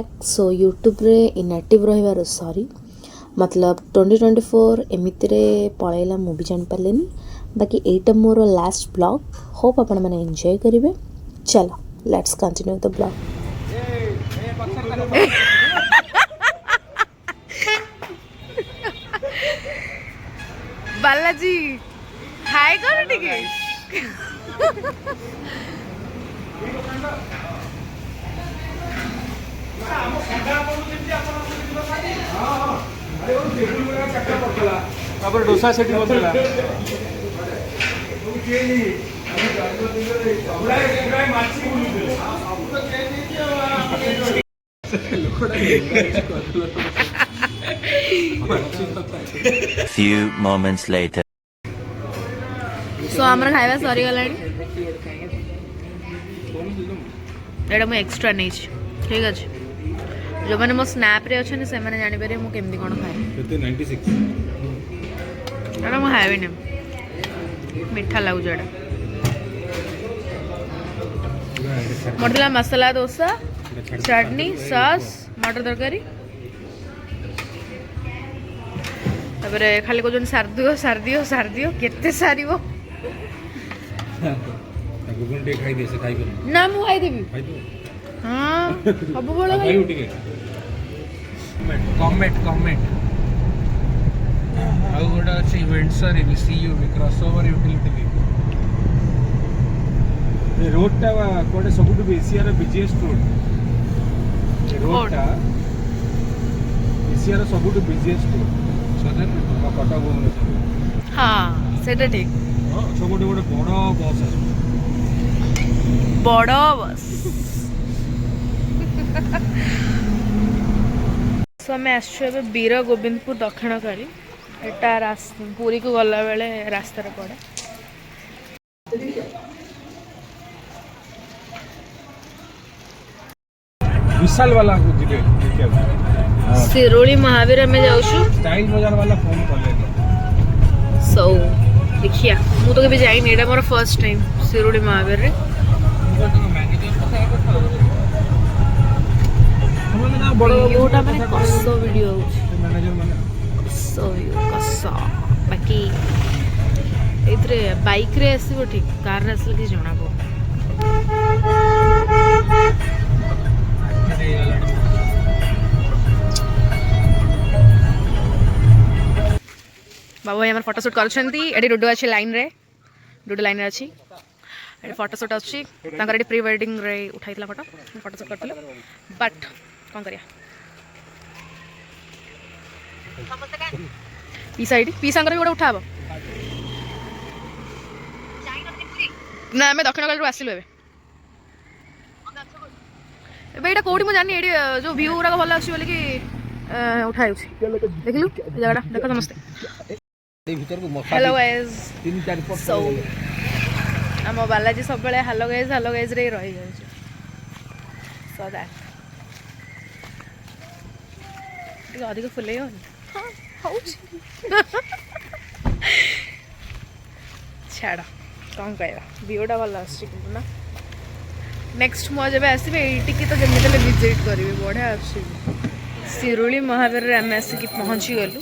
Back. So YouTube रे inactive रहिबार sorry, मतलब 2024 एमिति रे पळैला मूवी जान पालेनी। बाकी एटा मोर लास्ट ब्लॉग, होप आपण माने एंजॉय करिवे। चलो let's continue the blog. Balaji हाय कर टिके डोसा सेठी बसला Few moments later. सो आमर खाଇବା सरी गलानी एटा मु एक्स्ट्रा नहीं ठीक अच्छे। जो मैंने मो स्नैप रे अच्छे से मैंने जानी पारे मु केमती कोन खाए केते 96 एटा मु खाइबे ने मीठा लागु जडा मटला मसाला डोसा चटनी सॉस मटर तरकारी तापर खाली को जन सार दियो केते सारिबो गुगुन टे खाई दे से खाई कर ना मु खाई देबी खाई दो हां सब बोला खाई उठी के कमेंट आउ गोटा अछि वेंसर सीयू क्रॉसओवर यूटिलिटी ए रोड टा कोडे सबुटु एशिया रो बिजीएस्ट रोड रोड टा एशिया रो सबुटु बिजीएस्ट रोड सदन कटक भुवनेश्वर हां सेटा ठीक सबुटु गोटे बड़ बस अछि बड़ बस समय आसो वीर गोविंदपुर दक्षिणकारी एटा पुरी को गला बेले रास्तार पड़े विशाल वाला को जिबे सिरोली महावीर में जाऊँ स्टाइल बाजार वाला फोन कर सो देखिया मु तो कभी जाइनी एटा more first time Siroli Mahavir रे वीडियोटा माने कस वीडियो कस बाकी एथरे बाइक रे आसीबो ठीक कार रे आसले कि जणा पो बाबू भाई फोटो शूट कर डुडू अच्छी लाइन रे डुडू लाइन रे अच्छी फोटो शूट अच्छी प्री वेडिंग रे उठाई फोटो शूट करते बट कौन करिया पी सांग गोटे उठा ना आम दक्षिण काली आसिलु एटा कौटी मुझे जानी ये जो भ्यू गुराक भल अच्छी बोल कि उठाई देखिलु जगह देख समस्ते हेलो गाइस सो आम बालाजी सब बेले हेलो गाइस रे रही जाए सो दैट अधिक फुले छाड़ कौन कह भ्यूटा भल आना नेक्स्ट मु जब आसबे ये तो जमी विजिट करी बढ़िया अच्छी सिरोली महावीर आम आसिक पहुँची गलु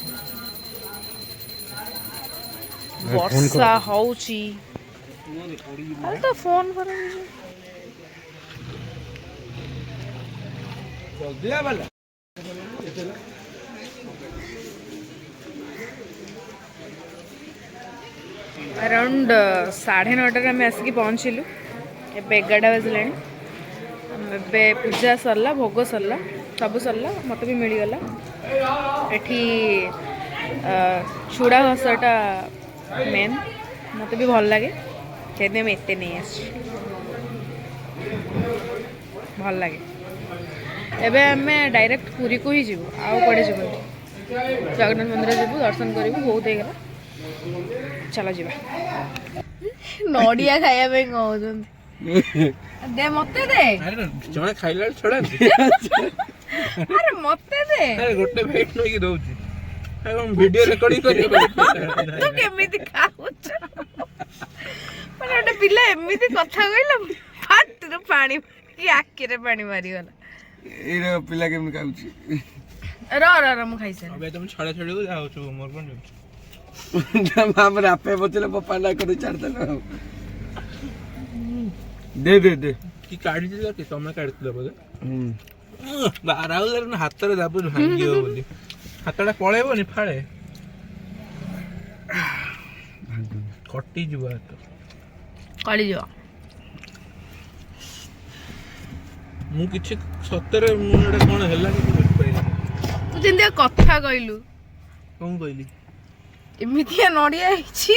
वर्षा होची तो फोन कर अराउंड 9:30 आम आसिक पहुँचलु ए 11टा बजला पूजा सरला भोग सरला सब सरला मत भी मिलगला एठी चूड़ा घसाटा मेन मत भी भल लगे कहते मैं एते नहीं आसी भल लगे एबे आमे डायरेक्ट पुरी को ही जीवु आउ कड़े जीवन जगन्नाथ मंदिर जीवु दर्शन करूँ बहुत हो गला चलो जीवा नड़िया खाया पे कहउछन दे मते दे अरे जणे खाइला छोड़ा अरे मते दे अरे गोटे भेट नई दउची हम वीडियो रिकॉर्डिंग करियो तू केमिति खाउछ माने ओटे पिला एमिति कथा कइला फाट पानी की आखि रे पानी मारी गला ଏଇର ପିଲା କେମିତି ଖାଉଛି ର ମୁଁ ଖାଇସାରି ଏବେ ତମେ ଛଡ଼ା ଛଡ଼ିକୁ ଯାଉଛୁ ମୋର କ'ଣ ଯାଉଛି ଆମର ଆପେ ବସିଲେ ମୋ ପାଲା କରି ଛାଡ଼ିଦେଲ ଆଉ ଦେ ଦେ ଦେ କି କାଢ଼ିଥିଲ କି ତମେ କାଢ଼ିଥିଲ ବୋଧେ ରାହୁଲ ହାତରେ ଦାବୁନି ଭାଙ୍ଗିବ ବୋଲି ହାତଟା ପଳେଇବନି ଫାଳେ କଟିଯିବ ହାତ କଳିଯିବ ମୁଁ କିଛି ସତରେ ମୁଁ ଏଇଟା କ'ଣ ହେଲା କି ବୁଝିପାରିଲିନି ତୁ ଯେମିତି କଥା କହିଲୁ କ'ଣ କହିଲି ଏମିତିଆ ନଡ଼ିଆ ହେଇଛି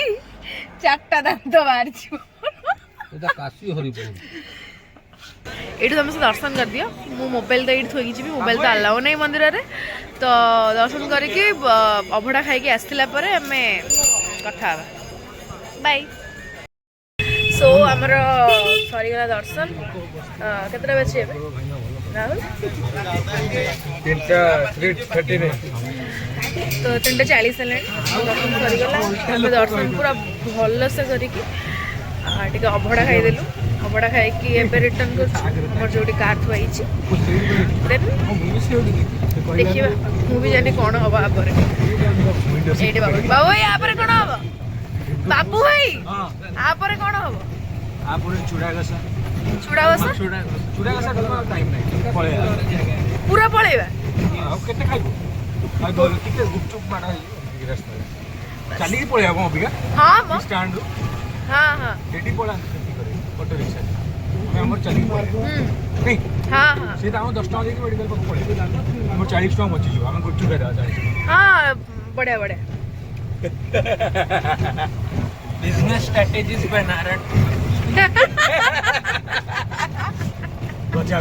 4ଟା ଦାନ୍ତ ବାହାରିଯିବ এটা কাশি হরি পড়ে ଏଇଠୁ ତମେ ସେ ଦର୍ଶନ କରିଦିଅ ମୁଁ ମୋବାଇଲ ତ ଏଇଠି ଥୋଇକି ଯିବି ମୋବାଇଲ ତ ଆଲାଉ ନାହିଁ ମନ୍ଦିରରେ ତ ଦର୍ଶନ କରିକି ଅଭଡ଼ା ଖାଇକି ଆସିଲା ପରେ ଆମେ କଥା ହେବା ବାଇ ସୋ ଆମର ସରିଗଲା ଦର୍ଶନ କେତେଟା ବାଜି ଏବେ ରାହୁଲ 3:39 ତ 3:40 ହେଲାଣି ଦର୍ଶନ ସରିଗଲା ଆମେ ଦର୍ଶନ ପୁରା ଭଲସେ କରିକି ଟିକେ ଅଭଡ଼ା ଖାଇଦେଲୁ ଅଭଡ଼ା ଖାଇକି ଏବେ ରିଟର୍ନ କରୁଛୁ ଆମର ଯୋଉଠି କାର୍ ଥୁଆ ହେଇଛି ଦେନ୍ ଦେଖିବା ମୁଁ ବି ଜାଣି କ'ଣ ହବ ଆପରେ ଏଇଠି ବାବୁ ବାବୁ ଭାଇ ଆପରେ କ'ଣ ହବ ବାବୁ ଭାଇ ଆପରେ କ'ଣ ହବ আপরে চুড়া গসা ଚୁଡ଼ା ବସା চুড়া গসা টাইম নাই পড়ে ପୁରା ପଳେଇବା ଆଉ କେତେ ଖାଇବୁ ଆଉ ଭଲ ଟିକେ ଗୁପଚୁପ ମାଡା ରାସ୍ତାରେ ଚାଲିକି ପଳେଇବା କ'ଣ ଅବିକା ହଁ ମ ଷ୍ଟାଣ୍ଡରୁ ହଁ ହଁ ସେଠି ପଳାନ୍ତି ସେଠି କରି ଅଟୋ ରିକ୍ସା ଆମେ ଆମର ଚାଲିକି ପଳେଇବା ନାଇଁ ହଁ ହଁ ସେ ତ ଆମ 10 ଟଙ୍କା ଦେଇକି ମେଡ଼ିକାଲ ପାଖକୁ ପଳେଇବେ ଆମର 40 ଟଙ୍କା ବଞ୍ଚିଯିବ ଆମେ ଗୁପଚୁପ ଖାଇଦେବା 40 ଟଙ୍କା ହଁ ବଢ଼ିଆ ବଢ଼ିଆ बिजनेस स्ट्रेटेजीज पे नारद बचा